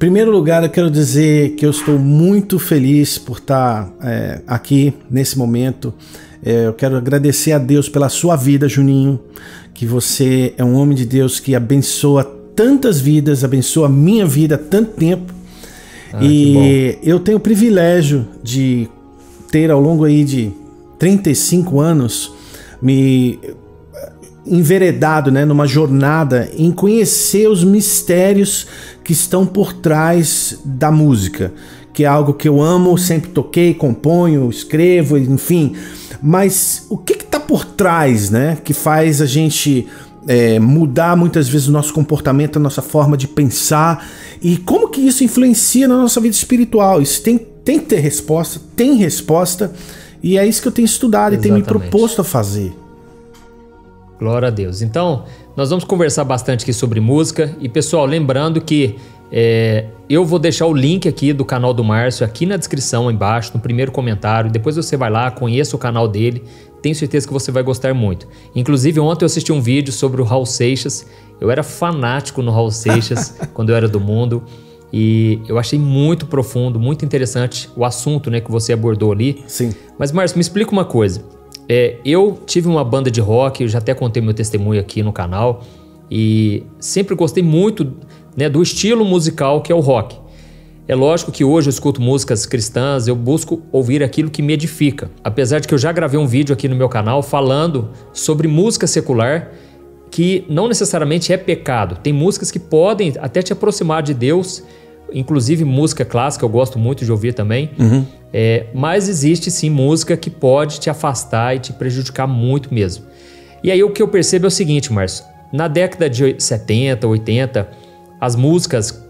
primeiro lugar, eu quero dizer que eu estou muito feliz por estar aqui nesse momento. Eu quero agradecer a Deus pela sua vida, Juninho, que você é um homem de Deus que abençoa tantas vidas, abençoa a minha vida há tanto tempo. E eu tenho o privilégio de ter, ao longo aí de 35 anos, me enveredado, né, numa jornada em conhecer os mistérios que estão por trás da música, que é algo que eu amo, sempre toquei, componho, escrevo, enfim. Mas o que está por trás, né, que faz a gente mudar muitas vezes o nosso comportamento, a nossa forma de pensar, e como que isso influencia na nossa vida espiritual? Isso tem que ter resposta, tem resposta, e é isso que eu tenho estudado. Exatamente. E tenho me proposto a fazer. Glória a Deus. Então, nós vamos conversar bastante aqui sobre música. E, pessoal, lembrando que eu vou deixar o link aqui do canal do Márcio aqui na descrição, embaixo, no primeiro comentário. Depois você vai lá, conheça o canal dele. Tenho certeza que você vai gostar muito. Inclusive, ontem eu assisti um vídeo sobre o Raul Seixas. Eu era fanático no Raul Seixas quando eu era do mundo. E eu achei muito profundo, muito interessante o assunto, né, que você abordou ali. Sim. Mas, Márcio, me explica uma coisa. Eu tive uma banda de rock, eu já até contei meu testemunho aqui no canal, e sempre gostei muito, né, do estilo musical que é o rock. É lógico que hoje eu escuto músicas cristãs, eu busco ouvir aquilo que me edifica. Apesar de que eu já gravei um vídeo aqui no meu canal falando sobre música secular, que não necessariamente é pecado. Tem músicas que podem até te aproximar de Deus, inclusive música clássica, eu gosto muito de ouvir também. Uhum. Mas existe sim música que pode te afastar e te prejudicar muito mesmo. E aí o que eu percebo é o seguinte, Márcio. Na década de 70, 80, as músicas,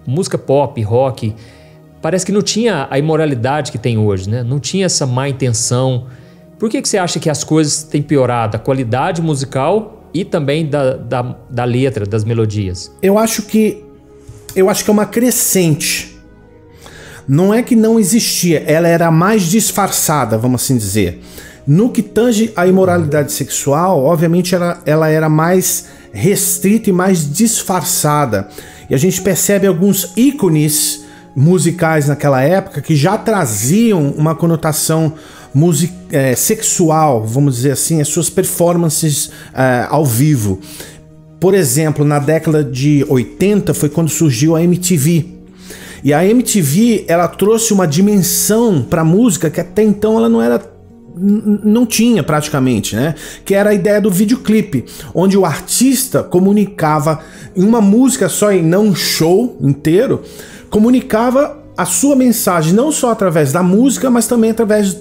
música pop, rock, parece que não tinha a imoralidade que tem hoje, né? Não tinha essa má intenção. Por que você acha que as coisas têm piorado? A qualidade musical e também da letra, das melodias? Eu acho que é uma crescente. Não é que não existia, ela era mais disfarçada, vamos assim dizer. No que tange à imoralidade sexual, obviamente ela era mais restrita e mais disfarçada. E a gente percebe alguns ícones musicais naquela época que já traziam uma conotação sexual, vamos dizer assim, as suas performances ao vivo. Por exemplo, na década de 80 foi quando surgiu a MTV. E a MTV, ela trouxe uma dimensão para a música que até então ela não tinha praticamente, né? Que era a ideia do videoclipe, onde o artista comunicava em uma música só e não um show inteiro, comunicava a sua mensagem não só através da música, mas também através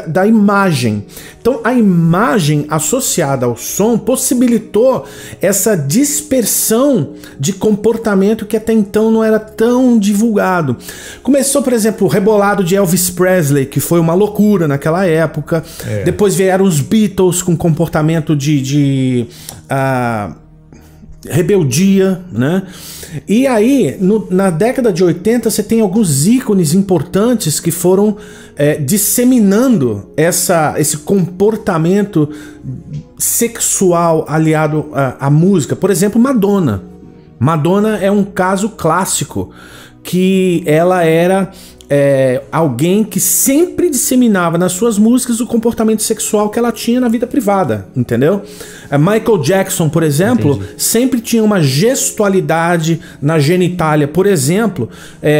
da imagem. Então a imagem associada ao som possibilitou essa dispersão de comportamento que até então não era tão divulgado. Começou, por exemplo, o rebolado de Elvis Presley, que foi uma loucura naquela época. Depois vieram os Beatles com comportamento de rebeldia, né? E aí, na década de 80, você tem alguns ícones importantes que foram disseminando esse comportamento sexual aliado à música. Por exemplo, Madonna. Madonna é um caso clássico, que ela era alguém que sempre disseminava nas suas músicas o comportamento sexual que ela tinha na vida privada, entendeu? Michael Jackson, por exemplo, sempre tinha uma gestualidade na genitália, por exemplo,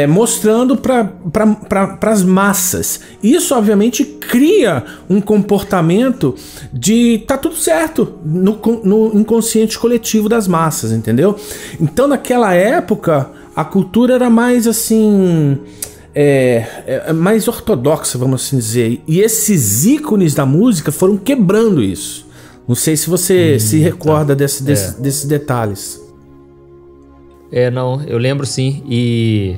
mostrando para as massas. Isso, obviamente, cria um comportamento de tá tudo certo no inconsciente coletivo das massas, entendeu? Então, naquela época, a cultura era mais assim... mais ortodoxa, vamos assim dizer. E esses ícones da música foram quebrando isso. Não sei se você se recorda desses detalhes. Não, eu lembro sim. E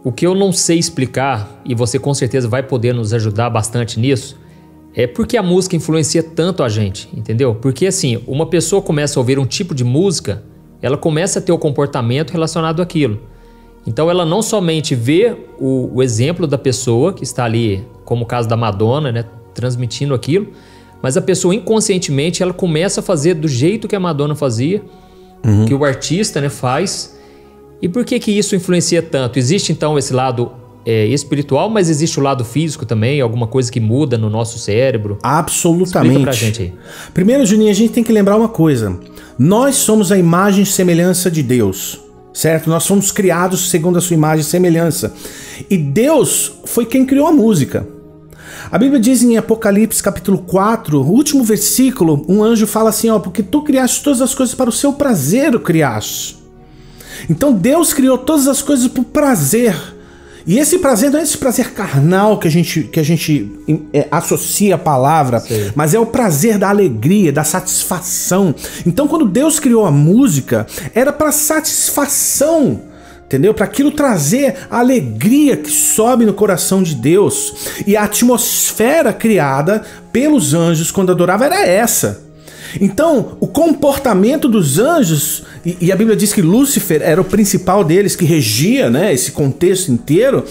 o que eu não sei explicar, e você com certeza vai poder nos ajudar bastante nisso, é porque a música influencia tanto a gente, entendeu? Porque assim, uma pessoa começa a ouvir um tipo de música, ela começa a ter o comportamento relacionado àquilo. Então ela não somente vê o exemplo da pessoa que está ali, como o caso da Madonna, né, transmitindo aquilo, mas a pessoa inconscientemente ela começa a fazer do jeito que a Madonna fazia, que o artista, né, faz, E por que que isso influencia tanto? Existe então esse lado espiritual, mas existe o lado físico também, alguma coisa que muda no nosso cérebro? Absolutamente. Explica pra gente aí. Primeiro, Juninho, a gente tem que lembrar uma coisa. Nós somos a imagem e semelhança de Deus, certo? Nós fomos criados segundo a sua imagem e semelhança. E Deus foi quem criou a música. A Bíblia diz em Apocalipse capítulo 4, o último versículo, um anjo fala assim, ó, porque tu criaste todas as coisas para o seu prazer, o criaste. Então Deus criou todas as coisas por prazer. E esse prazer não é esse prazer carnal que a gente associa a palavra, Sim. mas é o prazer da alegria, da satisfação. Então quando Deus criou a música, era para satisfação, entendeu? Para aquilo trazer a alegria que sobe no coração de Deus. E a atmosfera criada pelos anjos quando adorava era essa. Então, o comportamento dos anjos, e a Bíblia diz que Lúcifer era o principal deles, que regia, né, esse contexto inteiro,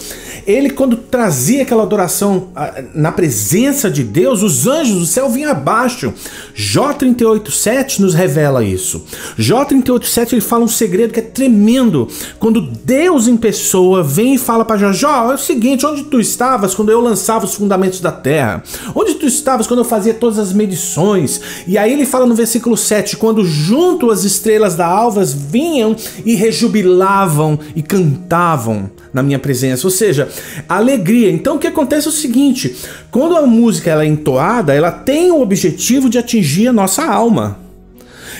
ele quando trazia aquela adoração na presença de Deus, os anjos do céu vinham abaixo. Jó 38:7 nos revela isso. Jó 38:7 ele fala um segredo que é tremendo. Quando Deus em pessoa vem e fala para Jó, Jó, é o seguinte, onde tu estavas quando eu lançava os fundamentos da terra? Onde tu estavas quando eu fazia todas as medições? E aí ele fala no versículo 7, quando junto as estrelas da alva vinham e rejubilavam e cantavam na minha presença, ou seja, alegria. Então o que acontece é o seguinte, quando a música ela é entoada, ela tem o objetivo de atingir a nossa alma.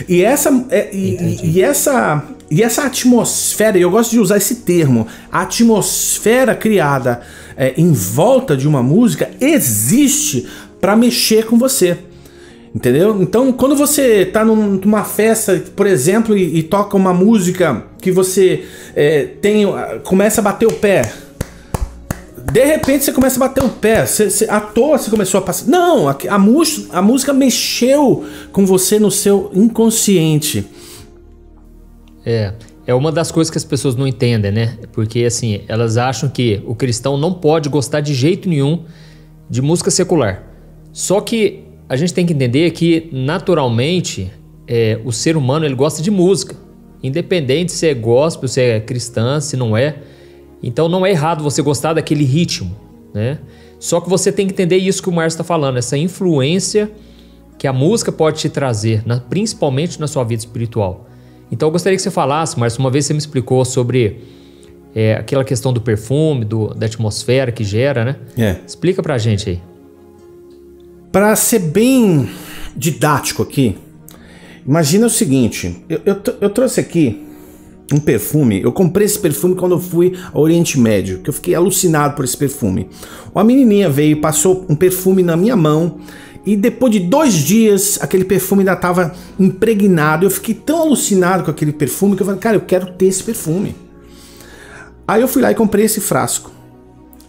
E essa atmosfera, e eu gosto de usar esse termo, a atmosfera criada em volta de uma música existe para mexer com você. Entendeu? Então, quando você tá numa festa, por exemplo, e toca uma música que você começa a bater o pé. De repente você começa a bater o pé. À toa você começou a passar. Não, a música mexeu com você no seu inconsciente. É uma das coisas que as pessoas não entendem, né? Porque assim, elas acham que o cristão não pode gostar de jeito nenhum de música secular. Só que a gente tem que entender que, naturalmente, o ser humano ele gosta de música. Independente se é gospel, se é cristã, se não é. Então não é errado você gostar daquele ritmo, né? Só que você tem que entender isso que o Márcio está falando, essa influência que a música pode te trazer, principalmente na sua vida espiritual. Então eu gostaria que você falasse, Márcio, uma vez você me explicou sobre aquela questão do perfume, da atmosfera que gera, né? Explica pra gente aí. Para ser bem didático aqui, imagina o seguinte, eu trouxe aqui um perfume, eu comprei esse perfume quando eu fui ao Oriente Médio, que eu fiquei alucinado por esse perfume. Uma menininha veio e passou um perfume na minha mão, e depois de 2 dias aquele perfume ainda estava impregnado, eu fiquei tão alucinado com aquele perfume que eu falei, cara, eu quero ter esse perfume. Aí eu fui lá e comprei esse frasco.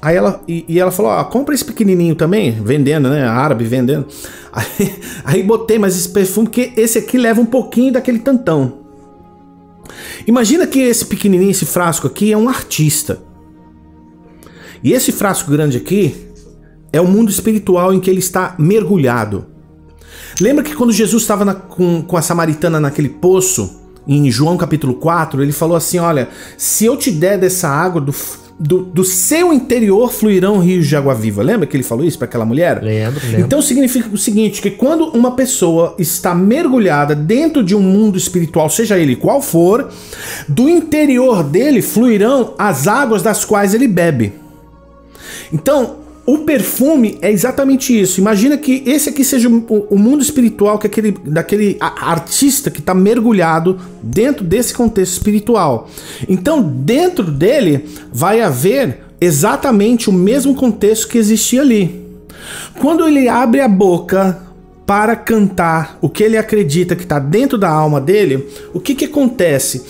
Aí ela falou, ó, compra esse pequenininho também, vendendo, né, árabe vendendo. Aí botei mais esse perfume, porque esse aqui leva um pouquinho daquele tantão. Imagina que esse pequenininho, esse frasco aqui é um artista. E esse frasco grande aqui é o mundo espiritual em que ele está mergulhado. Lembra que quando Jesus estava com a samaritana naquele poço, em João capítulo 4, ele falou assim, olha, se eu te der dessa água do seu interior fluirão rios de água viva. Lembra que ele falou isso para aquela mulher? Lembro. Então significa o seguinte, que quando uma pessoa está mergulhada dentro de um mundo espiritual, seja ele qual for, do interior dele fluirão as águas das quais ele bebe. Então, o perfume é exatamente isso. Imagina que esse aqui seja o mundo espiritual que daquele artista que está mergulhado dentro desse contexto espiritual. Então, dentro dele vai haver exatamente o mesmo contexto que existia ali. Quando ele abre a boca para cantar o que ele acredita que está dentro da alma dele, o que acontece?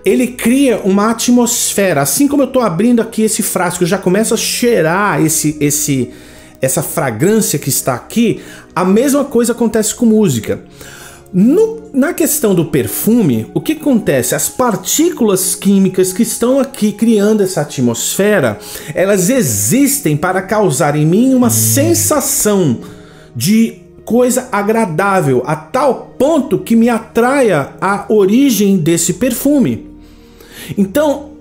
Ele cria uma atmosfera, assim como eu estou abrindo aqui esse frasco, eu já começo a cheirar essa fragrância que está aqui, a mesma coisa acontece com música. Na questão do perfume, o que acontece? As partículas químicas que estão aqui criando essa atmosfera, elas existem para causar em mim uma sensação de coisa agradável, a tal ponto que me atraia a origem desse perfume. Então,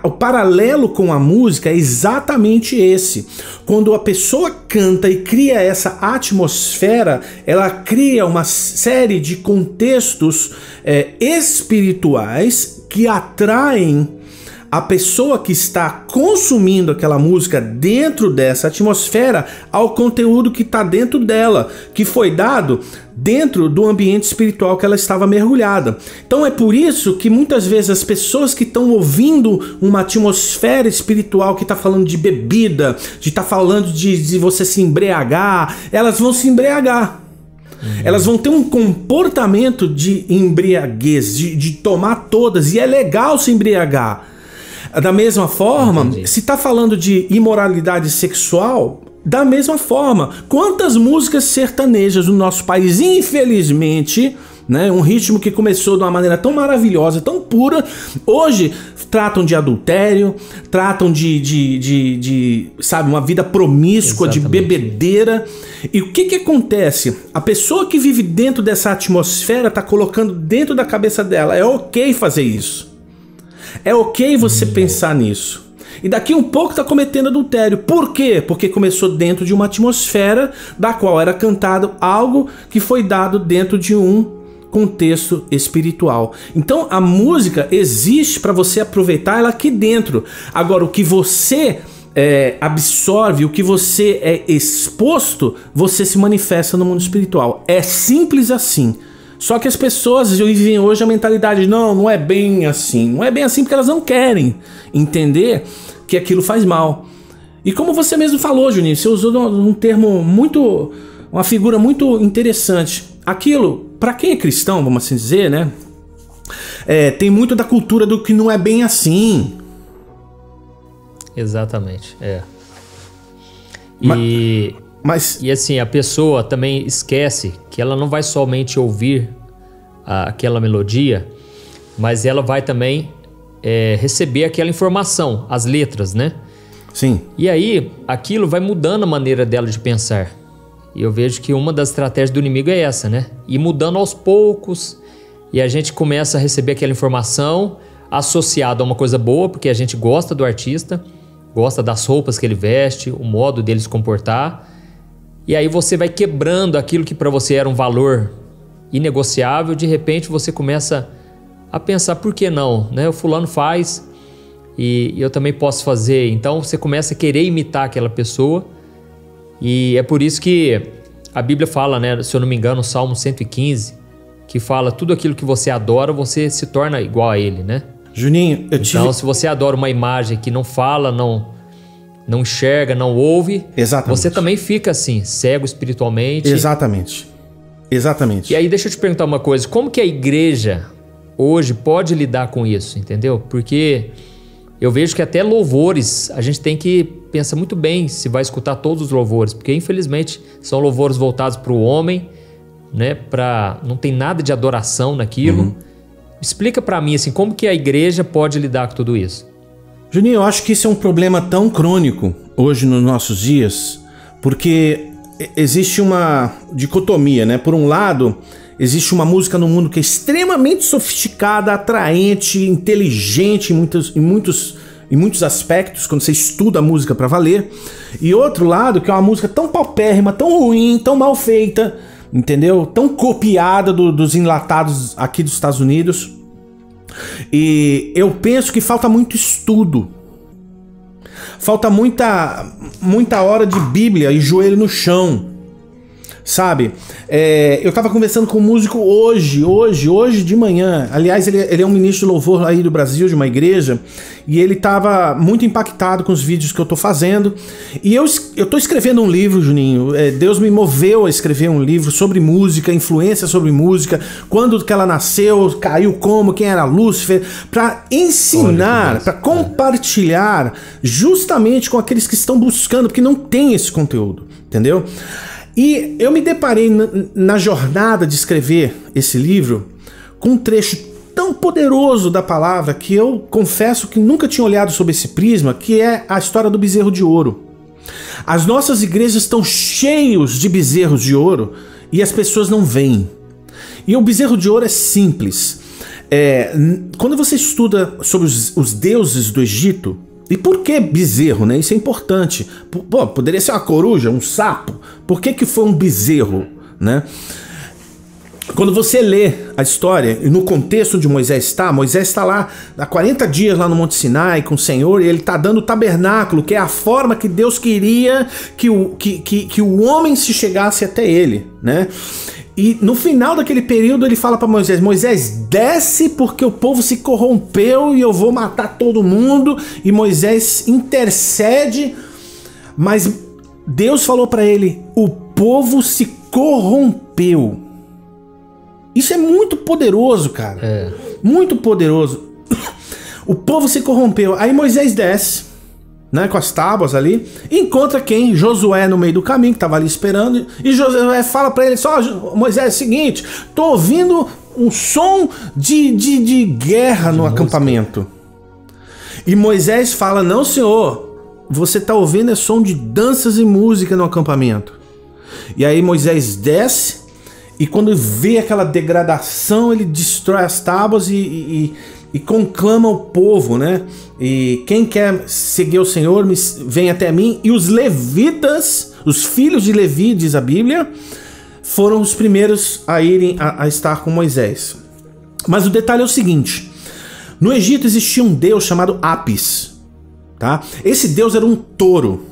o paralelo com a música é exatamente esse. Quando a pessoa canta e cria essa atmosfera, ela cria uma série de contextos espirituais que atraem a pessoa que está consumindo aquela música dentro dessa atmosfera ao conteúdo que está dentro dela, que foi dado dentro do ambiente espiritual que ela estava mergulhada. Então é por isso que muitas vezes as pessoas que estão ouvindo uma atmosfera espiritual que está falando de bebida, de estar falando de você se embriagar, elas vão se embriagar. Elas vão ter um comportamento de embriaguez, de tomar todas, e é legal se embriagar. Da mesma forma, se está falando de imoralidade sexual, da mesma forma, quantas músicas sertanejas no nosso país, infelizmente, né, um ritmo que começou de uma maneira tão maravilhosa, tão pura, hoje tratam de adultério, tratam sabe, uma vida promíscua, de bebedeira. E o que acontece? A pessoa que vive dentro dessa atmosfera está colocando dentro da cabeça dela, é ok fazer isso. É ok você pensar nisso. E daqui um pouco está cometendo adultério. Por quê? Porque começou dentro de uma atmosfera da qual era cantado algo que foi dado dentro de um contexto espiritual. Então a música existe para você aproveitar ela aqui dentro. Agora, o que você absorve, o que você é exposto, você se manifesta no mundo espiritual. É simples assim. Só que as pessoas vivem hoje a mentalidade, não é bem assim. Não é bem assim porque elas não querem entender que aquilo faz mal. E como você mesmo falou, Juninho, você usou um termo muito, uma figura muito interessante. Aquilo, para quem é cristão, vamos assim dizer, né? Tem muito da cultura do que não é bem assim. Exatamente, E assim, a pessoa também esquece que ela não vai somente ouvir aquela melodia, mas ela vai também receber aquela informação, as letras, né? Sim. E aí, aquilo vai mudando a maneira dela de pensar. E eu vejo que uma das estratégias do inimigo é essa, né? Ir mudando aos poucos, e a gente começa a receber aquela informação associada a uma coisa boa, porque a gente gosta do artista, gosta das roupas que ele veste, o modo dele se comportar. E aí você vai quebrando aquilo que para você era um valor inegociável, de repente você começa a pensar, por que não? Né? O fulano faz e eu também posso fazer. Então você começa a querer imitar aquela pessoa, e é por isso que a Bíblia fala, né, se eu não me engano, no Salmo 115, que fala, tudo aquilo que você adora, você se torna igual a ele, né? Juninho, Então se você adora uma imagem que não fala, não enxerga, não ouve, exatamente, você também fica assim, cego espiritualmente. Exatamente. E aí deixa eu te perguntar uma coisa, como que a igreja hoje pode lidar com isso, entendeu? Porque eu vejo que até louvores, a gente tem que pensar muito bem se vai escutar todos os louvores, porque infelizmente são louvores voltados para o homem, né? Não tem nada de adoração naquilo. Explica para mim assim, como que a igreja pode lidar com tudo isso? Juninho, eu acho que isso é um problema tão crônico hoje nos nossos dias, porque existe uma dicotomia, né? Por um lado, existe uma música no mundo que é extremamente sofisticada, atraente, inteligente em muitos aspectos, quando você estuda a música para valer. E outro lado, que é uma música tão paupérrima, tão ruim, tão mal feita, entendeu? Tão copiada dos enlatados aqui dos Estados Unidos. E eu penso que falta muito estudo, falta muita hora de Bíblia e joelho no chão, sabe? Eu tava conversando com um músico hoje de manhã. Aliás, ele é um ministro de louvor aí do Brasil, de uma igreja, e ele tava muito impactado com os vídeos que eu tô fazendo. E eu tô escrevendo um livro, Juninho. Deus me moveu a escrever um livro sobre música, influência sobre música, quando que ela nasceu, caiu como, quem era Lúcifer, para ensinar, para compartilhar justamente com aqueles que estão buscando, porque não tem esse conteúdo, entendeu? E eu me deparei na jornada de escrever esse livro com um trecho tão poderoso da palavra que eu confesso que nunca tinha olhado sob esse prisma, que é a história do bezerro de ouro. As nossas igrejas estão cheias de bezerros de ouro e as pessoas não veem. E o bezerro de ouro é simples. Quando você estuda sobre os deuses do Egito, e por que bezerro, né? Isso é importante. Pô, poderia ser uma coruja, um sapo. Por que foi um bezerro, né? Quando você lê a história, e no contexto onde Moisés está lá há 40 dias lá no Monte Sinai com o Senhor, e ele está dando o tabernáculo, que é a forma que Deus queria que o homem se chegasse até ele, né? E no final daquele período ele fala para Moisés: Moisés, desce porque o povo se corrompeu e eu vou matar todo mundo. E Moisés intercede, mas Deus falou para ele: o povo se corrompeu. Isso é muito poderoso, cara. Muito poderoso. O povo se corrompeu. Aí Moisés desce, né, com as tábuas ali, e encontra quem? Josué no meio do caminho, que tava ali esperando. E Josué fala pra ele: só, Moisés, é o seguinte, tô ouvindo um som de guerra no acampamento. E Moisés fala: não, senhor, você tá ouvindo som de danças e música no acampamento. E aí Moisés desce, e quando vê aquela degradação, ele destrói as tábuas e conclama o povo, né? E quem quer seguir o Senhor, vem até mim. E os levitas, os filhos de Levi, diz a Bíblia, foram os primeiros a irem a estar com Moisés. Mas o detalhe é o seguinte: no Egito existia um deus chamado Apis, tá? Esse deus era um touro.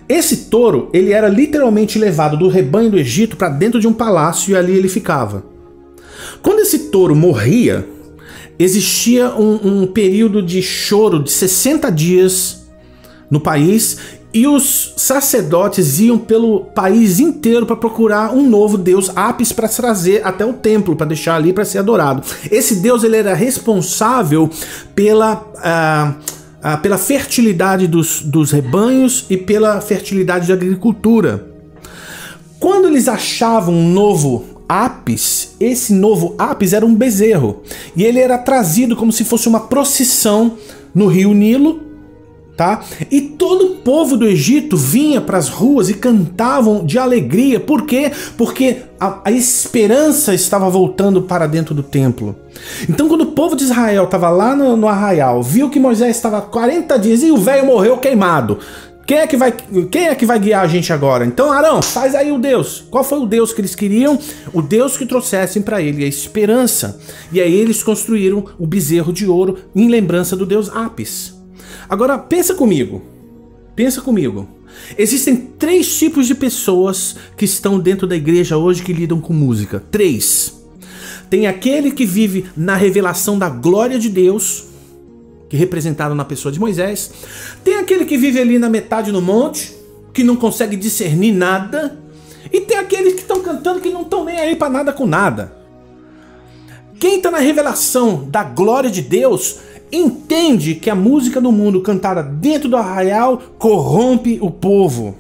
Esse touro, ele era literalmente levado do rebanho do Egito para dentro de um palácio, e ali ele ficava. Quando esse touro morria, existia um período de choro de 60 dias no país, e os sacerdotes iam pelo país inteiro para procurar um novo deus Apis para trazer até o templo, para deixar ali para ser adorado. Esse deus, ele era responsável pela fertilidade dos rebanhos e pela fertilidade da agricultura. Quando eles achavam um novo Apis, esse novo Apis era um bezerro, e ele era trazido como se fosse uma procissão no rio Nilo, tá? E todo o povo do Egito vinha para as ruas e cantavam de alegria. Por quê? Porque a esperança estava voltando para dentro do templo. Então, quando o povo de Israel estava lá no arraial, viu que Moisés estava 40 dias e o velho morreu queimado, quem é que vai guiar a gente agora? Então, Arão, faz aí o Deus. Qual foi o Deus que eles queriam? O Deus que trouxessem para ele a esperança. E aí eles construíram o bezerro de ouro em lembrança do Deus Apis. Agora, pensa comigo. Existem 3 tipos de pessoas que estão dentro da igreja hoje que lidam com música. 3. Tem aquele que vive na revelação da glória de Deus, que é representado na pessoa de Moisés. Tem aquele que vive ali na metade no monte, que não consegue discernir nada. E tem aqueles que estão cantando que não estão nem aí para nada com nada. Quem está na revelação da glória de Deus entende que a música do mundo cantada dentro do arraial corrompe o povo.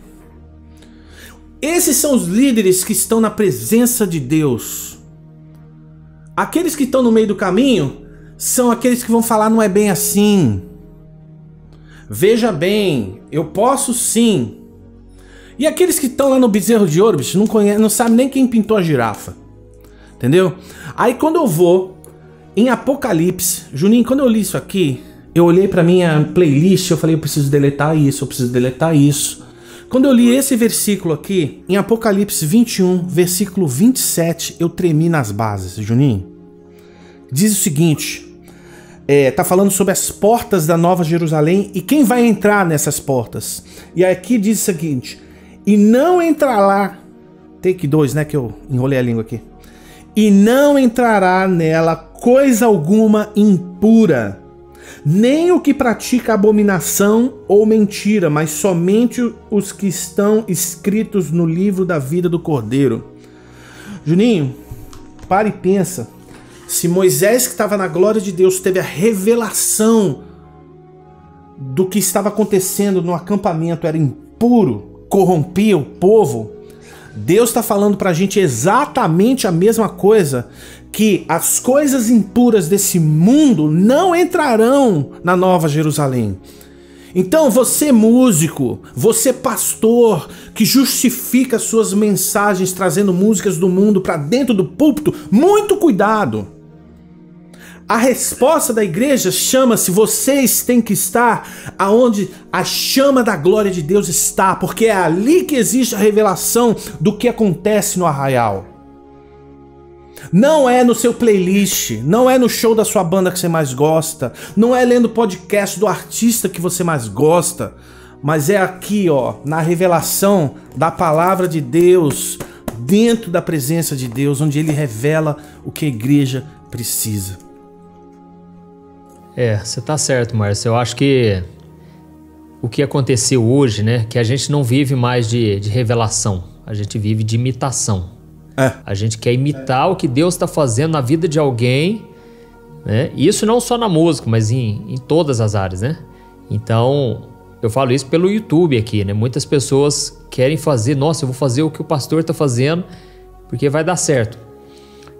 Esses são os líderes que estão na presença de Deus. Aqueles que estão no meio do caminho são aqueles que vão falar: não é bem assim. Veja bem, eu posso sim. E aqueles que estão lá no bezerro de ouro, bicho, não sabe nem quem pintou a girafa. Entendeu? Aí quando eu vou em Apocalipse, Juninho, quando eu li isso aqui, eu olhei pra minha playlist, eu falei: eu preciso deletar isso, eu preciso deletar isso. Quando eu li esse versículo aqui, em Apocalipse 21, versículo 27, eu tremi nas bases, Juninho. Diz o seguinte, tá falando sobre as portas da Nova Jerusalém e quem vai entrar nessas portas. E aqui diz o seguinte: e não entrará, take 2, né, que eu enrolei a língua aqui. E não entrará nela coisa alguma impura, nem o que pratica abominação ou mentira, mas somente os que estão escritos no livro da vida do Cordeiro. Juninho, para e pensa. Se Moisés, que estava na glória de Deus, teve a revelação do que estava acontecendo no acampamento, era impuro, corrompia o povo, Deus está falando para a gente exatamente a mesma coisa, que as coisas impuras desse mundo não entrarão na Nova Jerusalém. Então você músico, você pastor, que justifica suas mensagens trazendo músicas do mundo para dentro do púlpito, muito cuidado. A resposta da igreja chama-se: vocês têm que estar aonde a chama da glória de Deus está, porque é ali que existe a revelação do que acontece no arraial. Não é no seu playlist, não é no show da sua banda que você mais gosta, não é lendo o podcast do artista que você mais gosta, mas é aqui, ó, na revelação da palavra de Deus, dentro da presença de Deus, onde ele revela o que a igreja precisa. Você tá certo, Márcio. Eu acho que o que aconteceu hoje, né, que a gente não vive mais de revelação, a gente vive de imitação. A gente quer imitar o que Deus está fazendo na vida de alguém, né? Isso não só na música, mas em todas as áreas, né? Então, eu falo isso pelo YouTube aqui, né? Muitas pessoas querem fazer, nossa, eu vou fazer o que o pastor está fazendo, porque vai dar certo.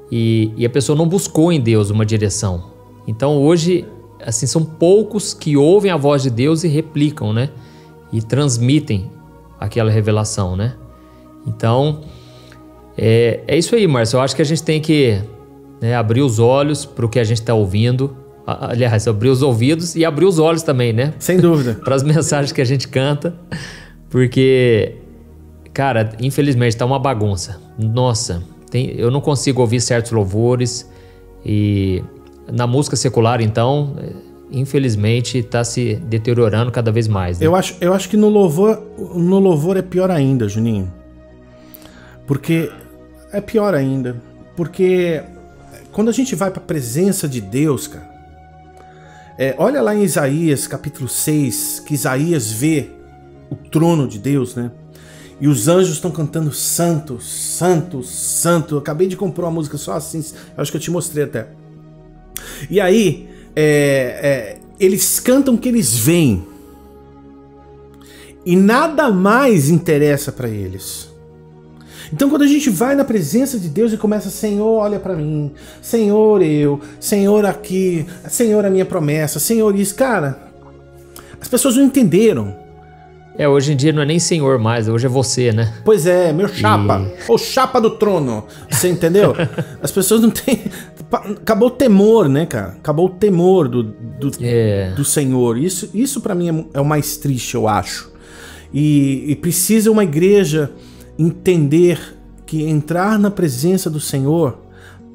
E a pessoa não buscou em Deus uma direção. Então, hoje, assim, são poucos que ouvem a voz de Deus e replicam, né? E transmitem aquela revelação, né? Então, é isso aí, Márcio. Eu acho que a gente tem que, né, abrir os olhos para o que a gente está ouvindo. Aliás, abrir os ouvidos e abrir os olhos também, né? Sem dúvida. Para as mensagens que a gente canta. Porque, cara, infelizmente tá uma bagunça. Nossa, eu não consigo ouvir certos louvores. E na música secular, então, infelizmente, está se deteriorando cada vez mais, né? Eu acho que no louvor é pior ainda, Juninho. Porque é pior ainda. Porque quando a gente vai para a presença de Deus, cara, olha lá em Isaías capítulo 6, que Isaías vê o trono de Deus, né? E os anjos estão cantando santo, santo, santo. Eu acabei de comprar uma música só assim, eu acho que eu te mostrei até. E aí, eles cantam que eles veem. E nada mais interessa para eles. Então quando a gente vai na presença de Deus e começa: Senhor, olha para mim, Senhor, Senhor aqui, Senhor, a minha promessa, Senhor isso, cara, as pessoas não entenderam. Hoje em dia não é nem Senhor mais, hoje é você, né? Pois é, meu chapa, o chapa do trono, você entendeu? As pessoas não têm... Acabou o temor, né, cara? Acabou o temor do Senhor. Isso para mim é o mais triste, eu acho. E precisa uma igreja entender que entrar na presença do Senhor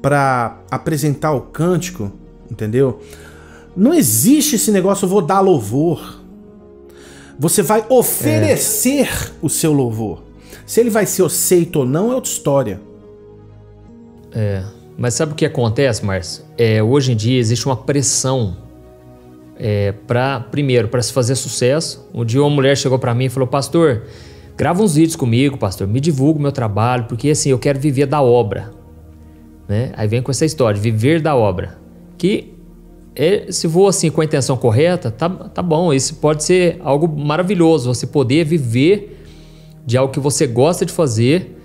para apresentar o cântico, entendeu? Não existe esse negócio: eu vou dar louvor. Você vai oferecer o seu louvor. Se ele vai ser aceito ou não é outra história. Mas sabe o que acontece, Márcio? Hoje em dia existe uma pressão primeiro, para se fazer sucesso. Um dia uma mulher chegou para mim e falou: pastor, grava uns vídeos comigo, pastor, me divulga o meu trabalho, porque assim, eu quero viver da obra, né? Aí vem com essa história, viver da obra, que se for assim com a intenção correta, tá bom, isso pode ser algo maravilhoso, você poder viver de algo que você gosta de fazer,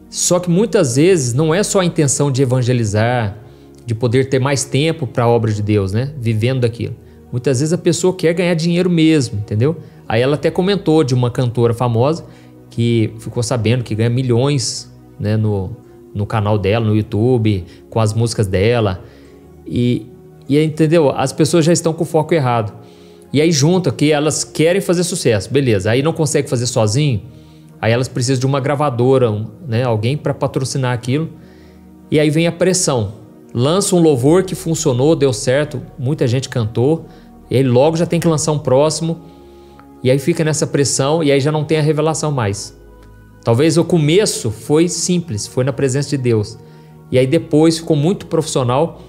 só que muitas vezes não é só a intenção de evangelizar, de poder ter mais tempo para a obra de Deus, né? Vivendo daquilo. Muitas vezes a pessoa quer ganhar dinheiro mesmo, entendeu? Aí ela até comentou de uma cantora famosa que ficou sabendo que ganha milhões, né, no canal dela, no YouTube, com as músicas dela. E entendeu? As pessoas já estão com o foco errado. E aí junta que elas querem fazer sucesso, beleza. Aí não consegue fazer sozinho, aí elas precisam de uma gravadora, né, alguém para patrocinar aquilo. E aí vem a pressão. Lança um louvor que funcionou, deu certo, muita gente cantou, e aí logo já tem que lançar um próximo. E aí fica nessa pressão e aí já não tem a revelação mais. Talvez o começo foi simples, foi na presença de Deus. E aí depois ficou muito profissional.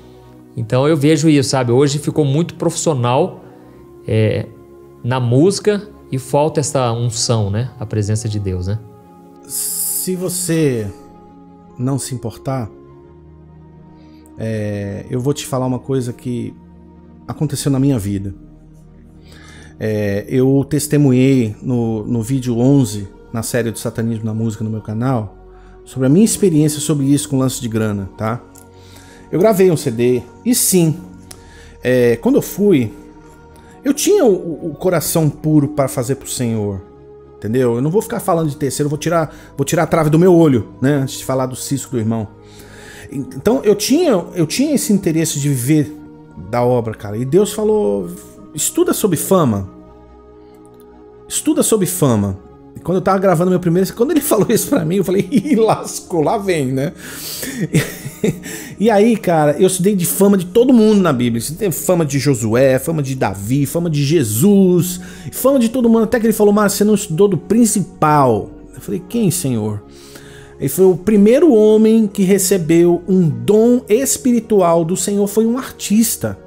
Então eu vejo isso, sabe? Hoje ficou muito profissional na música e falta essa unção, né? A presença de Deus, né? Se você não se importar, eu vou te falar uma coisa que aconteceu na minha vida. Eu testemunhei no vídeo 11, na série do Satanismo na Música no meu canal, sobre a minha experiência sobre isso com lance de grana, tá? Eu gravei um CD e sim, quando eu fui, eu tinha o coração puro para fazer pro Senhor, entendeu? Eu não vou ficar falando de terceiro, vou tirar a trave do meu olho, né? Antes de falar do cisco do irmão. Então eu tinha esse interesse de viver da obra, cara. E Deus falou, estuda sobre fama. Estuda sobre fama. E quando eu tava gravando meu primeiro, quando ele falou isso pra mim, eu falei, ih, lascou, lá vem, né? E aí, cara, eu estudei de fama de todo mundo na Bíblia. Tem fama de Josué, fama de Davi, fama de Jesus, fama de todo mundo. Até que ele falou, mas você não estudou do principal. Eu falei, quem, Senhor? Ele foi o primeiro homem que recebeu um dom espiritual do Senhor, foi um artista.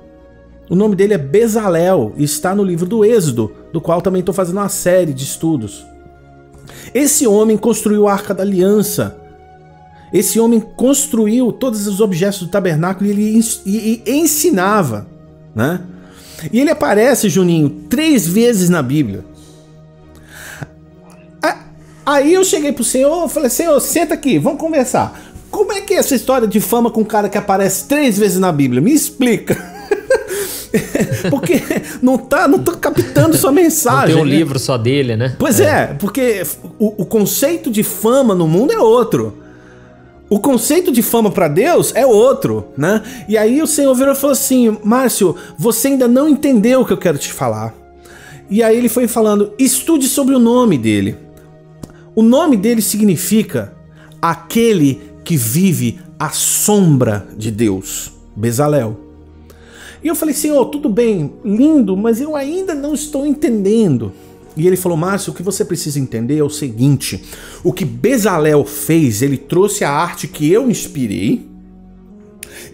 O nome dele é Bezalel e está no livro do Êxodo, do qual também estou fazendo uma série de estudos. Esse homem construiu a Arca da Aliança. Esse homem construiu todos os objetos do tabernáculo e ele ensinava, né? E ele aparece, Juninho, 3 vezes na Bíblia. Aí eu cheguei pro Senhor, falei, Senhor, senta aqui, vamos conversar. Como é que é essa história de fama com um cara que aparece 3 vezes na Bíblia? Me explica. Porque não tô captando sua mensagem. Não tem um livro só dele, né? Pois é, porque o conceito de fama no mundo é outro. O conceito de fama para Deus é outro, né? E aí o Senhor virou e falou assim, Márcio, você ainda não entendeu o que eu quero te falar. E aí ele foi falando, estude sobre o nome dele. O nome dele significa aquele que vive à sombra de Deus, Bezalel. E eu falei, Senhor, tudo bem, lindo, mas eu ainda não estou entendendo. E ele falou, Márcio, o que você precisa entender é o seguinte, o que Bezalel fez, ele trouxe a arte que eu inspirei,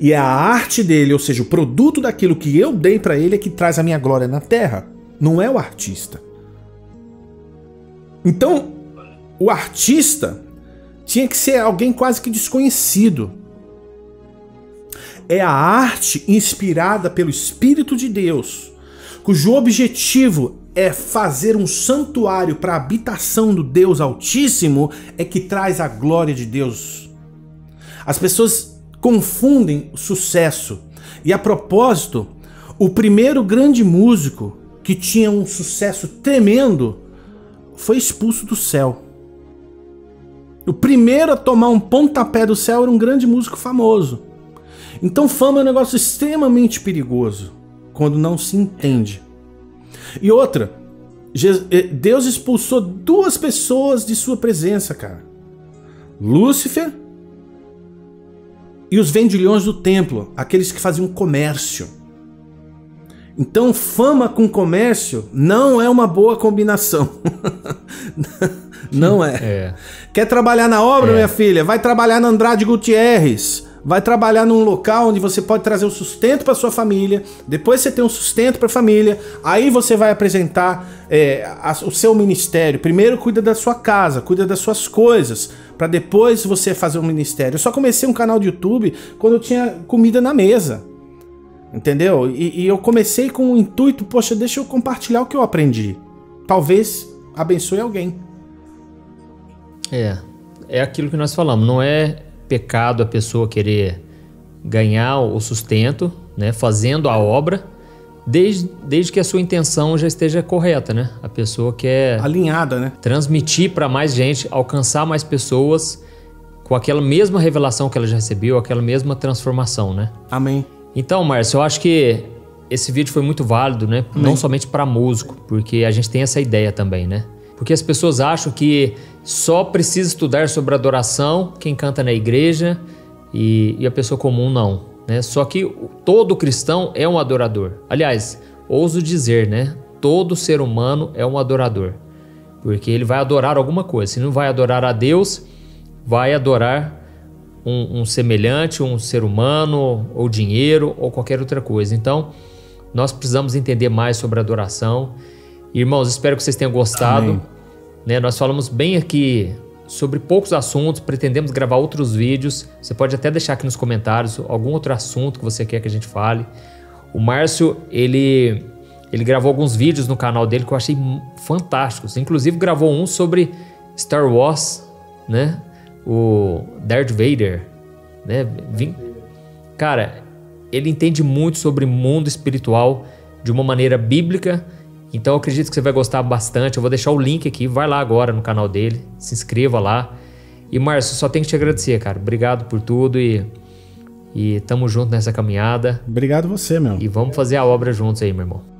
e é a arte dele, ou seja, o produto daquilo que eu dei para ele é que traz a minha glória na terra, não é o artista. Então, o artista tinha que ser alguém quase que desconhecido. É a arte inspirada pelo Espírito de Deus, cujo objetivo é fazer um santuário para a habitação do Deus Altíssimo, é que traz a glória de Deus. As pessoas confundem o sucesso. E a propósito, o primeiro grande músico que tinha um sucesso tremendo foi expulso do céu. O primeiro a tomar um pontapé do céu era um grande músico famoso. Então fama é um negócio extremamente perigoso quando não se entende. E outra, Deus expulsou 2 pessoas de sua presença, cara. Lúcifer e os vendilhões do templo, aqueles que faziam comércio. Então fama com comércio não é uma boa combinação. Não é. Quer trabalhar na obra, minha filha? Vai trabalhar na Andrade Gutierrez. Vai trabalhar num local onde você pode trazer o sustento para sua família. Depois você tem um sustento para a família. Aí você vai apresentar o seu ministério. Primeiro cuida da sua casa, cuida das suas coisas, para depois você fazer um ministério. Eu só comecei um canal de YouTube quando eu tinha comida na mesa. Entendeu? E eu comecei com o intuito, poxa, deixa eu compartilhar o que eu aprendi. Talvez abençoe alguém. É aquilo que nós falamos, não é pecado a pessoa querer ganhar o sustento, né, fazendo a obra, desde que a sua intenção já esteja correta, né? A pessoa quer alinhada, né? Transmitir para mais gente, alcançar mais pessoas com aquela mesma revelação que ela já recebeu, aquela mesma transformação, né? Amém. Então, Márcio, eu acho que esse vídeo foi muito válido, né? Amém. Não somente para músico, porque a gente tem essa ideia também, né? Porque as pessoas acham que só precisa estudar sobre adoração quem canta na igreja e a pessoa comum não, né? Só que todo cristão é um adorador. Aliás, ouso dizer, né? Todo ser humano é um adorador. Porque ele vai adorar alguma coisa. Se não vai adorar a Deus, vai adorar um semelhante, um ser humano, ou dinheiro, ou qualquer outra coisa. Então, nós precisamos entender mais sobre adoração. Irmãos, espero que vocês tenham gostado. Né, nós falamos bem aqui sobre poucos assuntos, pretendemos gravar outros vídeos. Você pode até deixar aqui nos comentários algum outro assunto que você quer que a gente fale. O Márcio, ele gravou alguns vídeos no canal dele que eu achei fantásticos. Inclusive gravou um sobre Star Wars, né? O Darth Vader, né? Cara, ele entende muito sobre mundo espiritual de uma maneira bíblica. Então eu acredito que você vai gostar bastante. Eu vou deixar o link aqui, vai lá agora no canal dele, se inscreva lá. E Márcio, só tenho que te agradecer, cara. Obrigado por tudo e E tamo junto nessa caminhada. Obrigado você, meu. E vamos fazer a obra juntos aí, meu irmão.